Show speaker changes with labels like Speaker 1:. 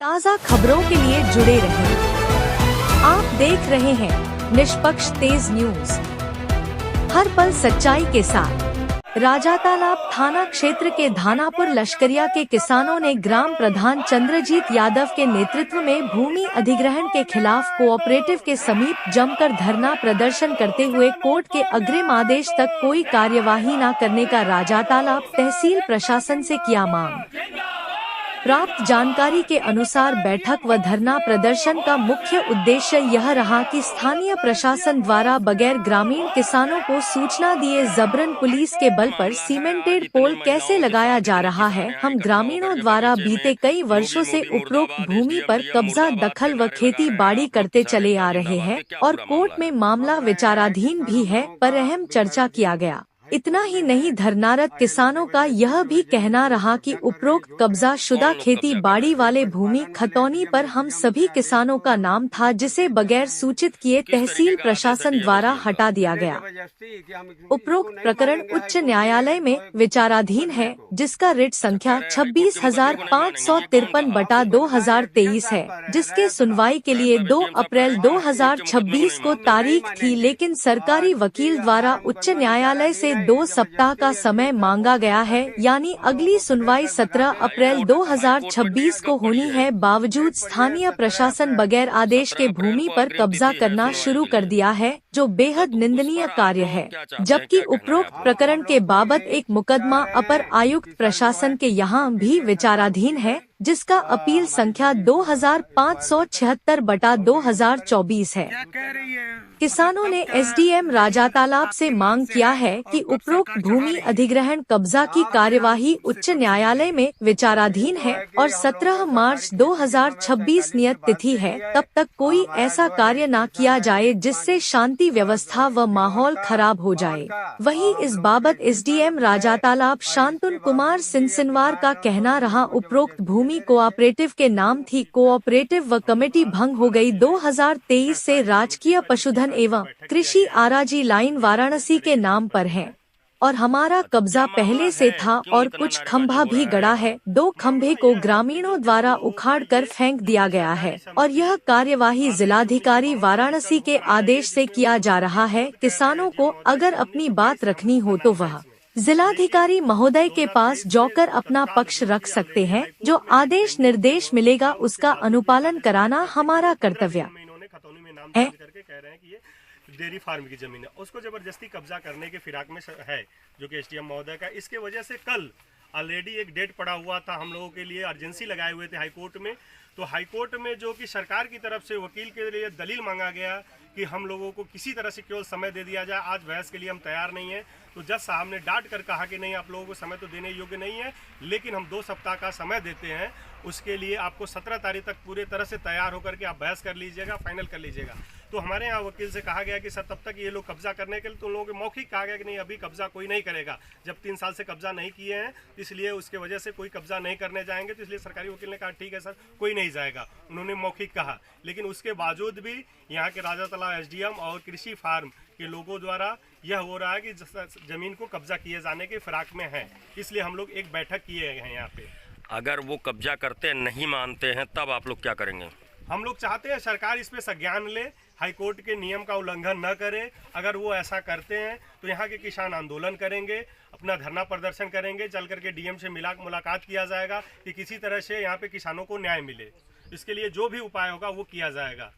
Speaker 1: ताज़ा खबरों के लिए जुड़े रहें। आप देख रहे हैं निष्पक्ष तेज न्यूज, हर पल सच्चाई के साथ। राजातालाब थाना क्षेत्र के धानापुर लश्करिया के किसानों ने ग्राम प्रधान चंद्रजीत यादव के नेतृत्व में भूमि अधिग्रहण के खिलाफ कोऑपरेटिव के समीप जमकर धरना प्रदर्शन करते हुए कोर्ट के अग्रिम आदेश तक कोई कार्यवाही न करने का राजातालाब तहसील प्रशासन से किया मांग। प्राप्त जानकारी के अनुसार बैठक व धरना प्रदर्शन का मुख्य उद्देश्य यह रहा कि स्थानीय प्रशासन द्वारा बगैर ग्रामीण किसानों को सूचना दिए जबरन पुलिस के बल पर सीमेंटेड पोल कैसे लगाया जा रहा है। हम ग्रामीणों द्वारा बीते कई वर्षों से उपरोक्त भूमि पर कब्जा, दखल व खेती बाड़ी करते चले आ रहे हैं और कोर्ट में मामला विचाराधीन भी है, पर अहम चर्चा किया गया। इतना ही नहीं, धरनारत किसानों का यह भी कहना रहा कि उपरोक्त कब्जा शुदा खेती बाड़ी वाले भूमि खतौनी पर हम सभी किसानों का नाम था, जिसे बगैर सूचित किए तहसील प्रशासन द्वारा हटा दिया गया। उपरोक्त प्रकरण उच्च न्यायालय में विचाराधीन है, जिसका रिट संख्या 26,553/2023 है, जिसके सुनवाई के लिए 2 अप्रैल 2026 को तारीख थी, लेकिन सरकारी वकील द्वारा उच्च न्यायालय से 2 सप्ताह का समय मांगा गया है, यानी अगली सुनवाई 17 अप्रैल 2026 को होनी है। बावजूद स्थानीय प्रशासन बगैर आदेश के भूमि पर कब्जा करना शुरू कर दिया है, जो बेहद निंदनीय कार्य है। जबकि उपरोक्त प्रकरण के बाबत एक मुकदमा अपर आयुक्त प्रशासन के यहाँ भी विचाराधीन है, जिसका अपील संख्या 2576/2024 है। किसानों ने एसडीएम राजातालाब से मांग किया है कि उपरोक्त भूमि अधिग्रहण कब्जा की कार्यवाही उच्च न्यायालय में विचाराधीन है और 17 मार्च 2026 नियत तिथि है, तब तक कोई ऐसा कार्य न किया जाए जिससे शांति व्यवस्था व माहौल खराब हो जाए। वहीं इस बाबत एसडीएम राजातालाब शांतनु कुमार सिनसिनवार का कहना रहा, उपरोक्त भूमि कोऑपरेटिव के नाम थी। कोऑपरेटिव व कमेटी भंग हो गई। 2023 से राजकीय पशुधन एवं कृषि आराजी लाइन वाराणसी के नाम पर है और हमारा कब्जा पहले से था और कुछ खंभा भी गड़ा है। 2 खंभे को ग्रामीणों द्वारा उखाड़कर फेंक दिया गया है और यह कार्यवाही जिलाधिकारी वाराणसी के आदेश से किया जा रहा है। किसानों को अगर अपनी बात रखनी हो तो वह जिलाधिकारी महोदय के पास जाकर अपना पक्ष रख सकते हैं। जो आदेश निर्देश मिलेगा उसका अनुपालन कराना हमारा कर्तव्य है।
Speaker 2: डेयरी फार्म की जमीन है, उसको जबरदस्ती कब्जा करने के फिराक में है, जो कि एसडीएम महोदय का। इसके वजह से कल ऑलरेडी एक डेट पड़ा हुआ था, हम लोगों के लिए अर्जेंसी लगाए हुए थे हाईकोर्ट में। तो हाईकोर्ट में जो कि सरकार की तरफ से वकील के लिए दलील मांगा गया कि हम लोगों को किसी तरह से केवल समय दे दिया जाए, आज बहस के लिए हम तैयार नहीं है। तो जज साहब ने डांट कर कहा कि नहीं, आप लोगों को समय तो देने योग्य नहीं है, लेकिन हम 2 सप्ताह का समय देते हैं, उसके लिए आपको 17 तारीख तक पूरे तरह से तैयार होकर के आप बहस कर लीजिएगा, फाइनल कर लीजिएगा। तो हमारे यहाँ वकील से कहा गया कि सर तब तक ये लोग कब्जा करने के लिए, तो उन लोगों के मौखिक कहा गया कि नहीं, अभी कब्जा कोई नहीं करेगा। जब 3 साल से कब्जा नहीं किए हैं, इसलिए उसके वजह से कोई कब्जा नहीं करने जाएंगे। तो इसलिए सरकारी वकील ने कहा ठीक है सर, कोई नहीं जाएगा, उन्होंने मौखिक कहा। लेकिन उसके बावजूद भी यहाँ के राजातालाब एसडीएम और कृषि फार्म के लोगों द्वारा यह हो रहा है कि जमीन को कब्जा किए जाने के फिराक में है। इसलिए हम लोग एक बैठक किए हैं यहाँ पे।
Speaker 3: अगर वो कब्जा करते नहीं मानते हैं तब आप लोग क्या करेंगे?
Speaker 2: हम लोग चाहते हैं सरकार इस पे संज्ञान ले, हाईकोर्ट के नियम का उल्लंघन न करे। अगर वो ऐसा करते हैं तो यहाँ के किसान आंदोलन करेंगे, अपना धरना प्रदर्शन करेंगे, चल करके डीएम से मुलाकात किया जाएगा कि किसी तरह से यहाँ पे किसानों को न्याय मिले। इसके लिए जो भी उपाय होगा वो किया जाएगा।